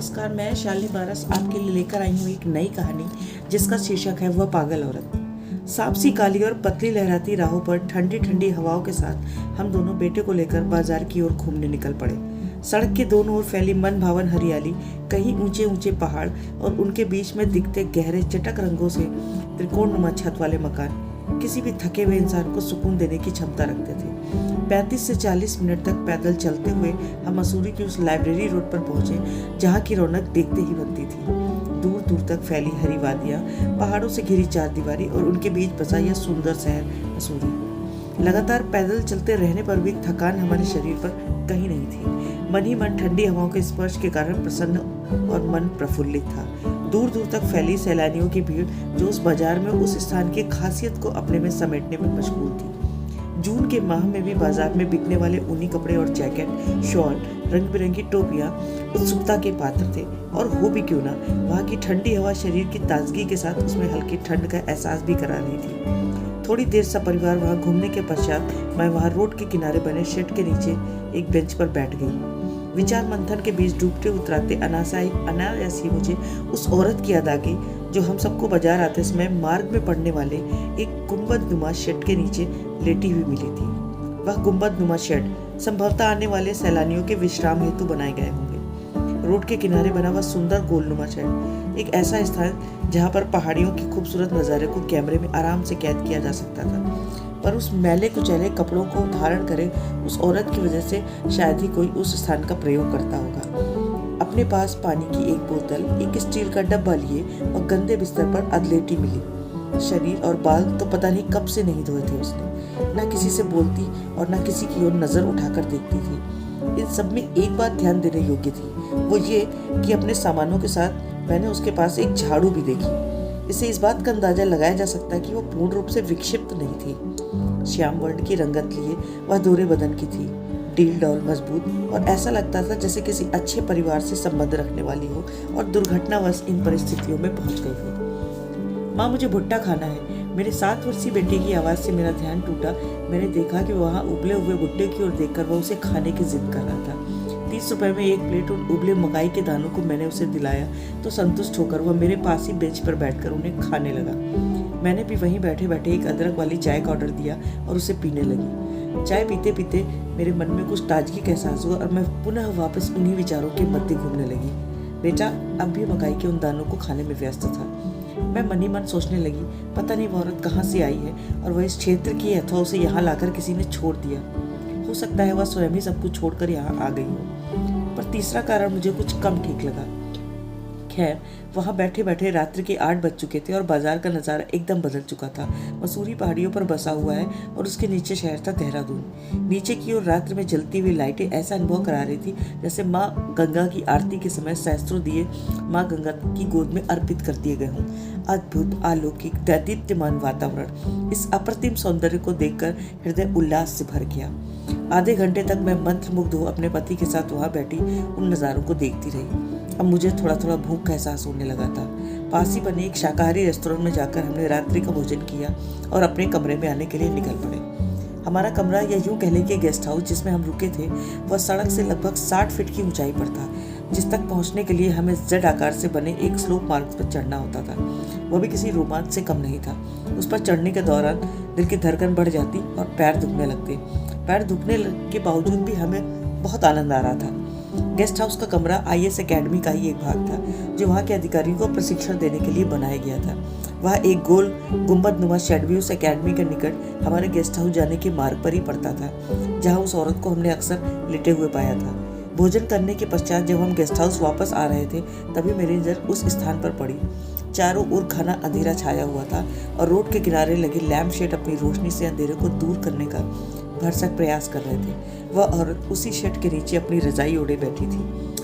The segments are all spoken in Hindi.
नमस्कार, मैं शालिनी बारस आपके लिए लेकर आई हूँ एक नई कहानी जिसका शीर्षक है वह पागल औरत। सांप सी काली और पतली लहराती राहों पर ठंडी ठंडी हवाओं के साथ हम दोनों बेटे को लेकर बाजार की ओर घूमने निकल पड़े। सड़क के दोनों ओर फैली मन भावन हरियाली, कहीं ऊंचे ऊंचे पहाड़ और उनके बीच में दिखते गहरे चटक रंगों से त्रिकोणनुमा छत वाले मकान किसी भी थके हुए इंसान को सुकून देने की क्षमता रखते थे। 35 से 40 मिनट तक पैदल चलते हुए हम मसूरी की उस लाइब्रेरी रोड पर पहुंचे जहां की रौनक देखते ही बनती थी। दूर दूर तक फैली हरी वादियां, पहाड़ों से घिरी चारदीवारी और उनके बीच बसा यह सुंदर शहर मसूरी। लगातार पैदल चलते रहने पर भी थकान हमारे शरीर पर कहीं नहीं थी। मन ही मन ठंडी हवाओं के स्पर्श के कारण प्रसन्न और मन प्रफुल्लित था। दूर दूर तक फैली सैलानियों की भीड़ जो उस बाजार में उस स्थान की खासियत को अपने में समेटने में मशगूल थी। जून के माह में भी बाजार में बिकने वाले ऊनी कपड़े और जैकेट, शॉल, रंग बिरंगी टोपियां उत्सुकता के पात्र थे। और हो भी क्यों ना, वहाँ की ठंडी हवा शरीर की ताजगी के साथ उसमें हल्की ठंड का एहसास भी करा रही थी। थोड़ी देर सब परिवार वहाँ घूमने के पश्चात मैं वहाँ रोड के किनारे बने शेड के नीचे एक बेंच पर बैठ गई। विचार मंथन के बीच डूबते उतराते अनायास ही मुझे उस औरत की याद आ गई जो हम सबको बाजार आते समय मार्ग में पड़ने वाले एक गुंबदनुमा शेड के नीचे लेटी हुई मिली थी। वह गुंबदनुमा शेड संभवतः आने वाले सैलानियों के विश्राम हेतु बनाए गए होंगे। रोड के किनारे बना वह सुंदर गोलनुमा शेड एक ऐसा स्थान जहाँ पर पहाड़ियों के खूबसूरत नज़ारे को कैमरे में आराम से कैद किया जा सकता था। पर उस मैले कुचैले कपड़ों को धारण करे उस औरत की वजह से शायद ही कोई उस स्थान का प्रयोग करता होगा। अपने पास पानी की एक बोतल, एक स्टील का डब्बा लिए और गंदे बिस्तर पर अधलेटी मिली। शरीर और बाल तो पता नहीं कब से नहीं धोए थे उसने। ना किसी से बोलती और ना किसी की ओर नजर उठाकर देखती थी। इन सब में एक बात ध्यान देने योग्य थी, वो ये कि अपने सामानों के साथ मैंने उसके पास एक झाड़ू भी देखी। इससे इस बात का अंदाजा लगाया जा सकता है कि वो पूर्ण रूप से विक्षिप्त नहीं थी। श्याम वर्ण की रंगत लिए वह दोहरे बदन की थी, डील डॉल मजबूत, और ऐसा लगता था जैसे किसी अच्छे परिवार से संबंध रखने वाली हो और दुर्घटनावश इन परिस्थितियों में पहुंच गई हो। माँ, मुझे भुट्टा खाना है। मेरे 7 वर्षीय बेटे की आवाज से मेरा ध्यान टूटा। मैंने देखा कि वहाँ उबले हुए भुट्टे की ओर देखकर वह उसे खाने की जिद कर रहा था। 30 रुपए में एक प्लेट उन उबले मकाई के दानों को मैंने उसे दिलाया तो संतुष्ट होकर वह मेरे पास ही बेंच पर बैठकर उन्हें खाने लगा। मैंने भी वहीं बैठे बैठे एक अदरक वाली चाय का ऑर्डर दिया और उसे पीने लगी। चाय पीते पीते मेरे मन में कुछ ताजगी का एहसास हुआ और मैं पुनः वापस उन्हीं विचारों के मध्य घूमने लगी। बेटा अब भी मकाई के उन दानों को खाने में व्यस्त था। मैं मन ही मन सोचने लगी, पता नहीं वह औरत कहाँ से आई है और वह इस क्षेत्र की है अथवा उसे यहाँ लाकर किसी ने छोड़ दिया। हो सकता है वह स्वयं ही सब कुछ छोड़कर यहाँ आ गई हो। पर तीसरा कारण मुझे कुछ कम ठीक लगा। खैर, वहाँ बैठे बैठे रात्रि के 8 बज चुके थे और बाजार का नज़ारा एकदम बदल चुका था। मसूरी पहाड़ियों पर बसा हुआ है और उसके नीचे शहर था देहरादून। नीचे की ओर रात्रि में जलती हुई लाइटें ऐसा अनुभव करा रही थी जैसे माँ गंगा की आरती के समय सहस्त्रों दिए माँ गंगा की गोद में अर्पित कर दिए गए हों। अद्भुत, अलौकिक, दैदीप्यमान वातावरण, इस अप्रतिम सौंदर्य को देखकर हृदय उल्लास से भर गया। आधे घंटे तक मैं मंत्रमुग्ध हो अपने पति के साथ वहाँ बैठी उन नज़ारों को देखती रही। अब मुझे थोड़ा थोड़ा भूख का एहसास होने लगा था। पास ही बने एक शाकाहारी रेस्टोरेंट में जाकर हमने रात्रि का भोजन किया और अपने कमरे में आने के लिए निकल पड़े। हमारा कमरा, या यूं कह लें कि गेस्ट हाउस जिसमें हम रुके थे, वह सड़क से लगभग 60 फीट की ऊंचाई पर था, जिस तक पहुंचने के लिए हमें जेड आकार से बने एक स्लोप मार्ग पर चढ़ना होता था। वह भी किसी रोमांच से कम नहीं था। उस पर चढ़ने के दौरान दिल की धड़कन बढ़ जाती और पैर दुखने लगते। पैर दुखने के बावजूद भी हमें बहुत आनंद आ रहा था। गेस्ट हाउस का कमरा IAS एकेडमी का ही एक भाग था जो वहाँ के अधिकारियों को प्रशिक्षण देने के लिए बनाया गया था। वह एक गोल गुंबदनुमा शेड भी उस एकेडमी के निकट हमारे गेस्ट हाउस जाने के मार्ग पर ही पड़ता था, जहाँ उस औरत को हमने अक्सर लेटे हुए पाया था। भोजन करने के पश्चात जब हम गेस्ट हाउस वापस आ रहे थे तभी मेरी नजर उस स्थान पर पड़ी। चारों ओर घना अंधेरा छाया हुआ था और रोड के किनारे लगे लैम्प शेड अपनी रोशनी से अंधेरे को दूर करने का भरसक प्रयास कर रहे थे। वह औरत उसी शेड के नीचे अपनी रजाई ओढ़े बैठी थी,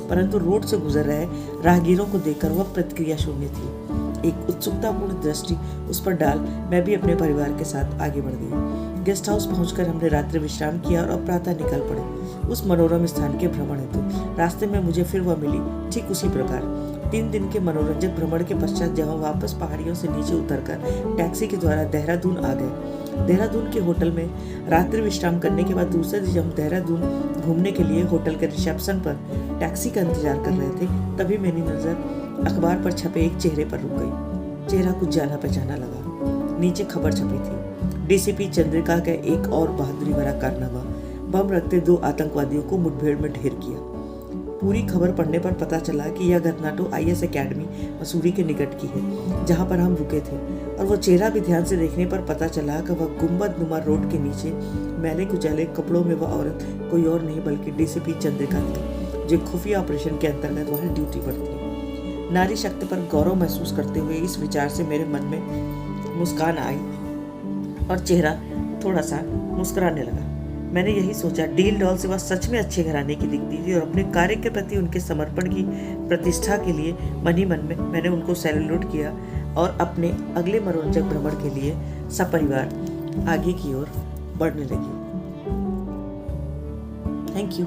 परंतु रोड से गुजर रहे राहगीरों को देखकर वह प्रतिक्रिया शून्य थी। एक उत्सुकतापूर्ण दृष्टि उस पर डाल मैं भी अपने परिवार के साथ आगे बढ़ गई। गेस्ट हाउस पहुंचकर हमने रात्रि विश्राम किया और प्रातः निकल पड़े उस मनोरम स्थान के भ्रमण हेतु। रास्ते में मुझे फिर वह मिली, ठीक उसी प्रकार। 3 दिन के मनोरंजक भ्रमण के पश्चात जब हम वापस पहाड़ियों से नीचे उतरकर टैक्सी के द्वारा देहरादून आ गए देहरादून के होटल में रात्रि विश्राम करने के बाद दूसरे दिन जब हम देहरादून घूमने के लिए होटल के रिसेप्शन पर टैक्सी का इंतजार कर रहे थे, तभी मेरी नज़र अखबार पर छपे एक चेहरे पर रुक गई। चेहरा कुछ जाना पहचाना लगा। नीचे खबर छपी थी, डीसीपी चंद्रिका का एक और बहादुरी भरा कारनामा, बम रखते 2 आतंकवादियों को मुठभेड़ में ढेर किया। पूरी खबर पढ़ने पर पता चला कि यह घटना तो IS एकेडमी मसूरी के निकट की है, जहां पर हम रुके थे, और वो चेहरा भी ध्यान से देखने पर पता चला कि वह गुंबद नुमा रोड के नीचे मैले कुचैले कपड़ों में वह औरत कोई और नहीं बल्कि डीसीपी चंद्रिका थी, जो खुफिया ऑपरेशन के अंतर्गत वहाँ ड्यूटी पर थी। नारी शक्ति पर गौरव महसूस करते हुए इस विचार से मेरे मन में मुस्कान आई और चेहरा थोड़ा सा मुस्कुराने लगा। मैंने यही सोचा, डील डॉल से वह सच में अच्छे घराने की दिखती थी और अपने कार्य के प्रति उनके समर्पण की प्रतिष्ठा के लिए मन ही मन में मैंने उनको सैल्यूट किया और अपने अगले मनोरंजक भ्रमण के लिए सपरिवार आगे की ओर बढ़ने लगी। Thank you.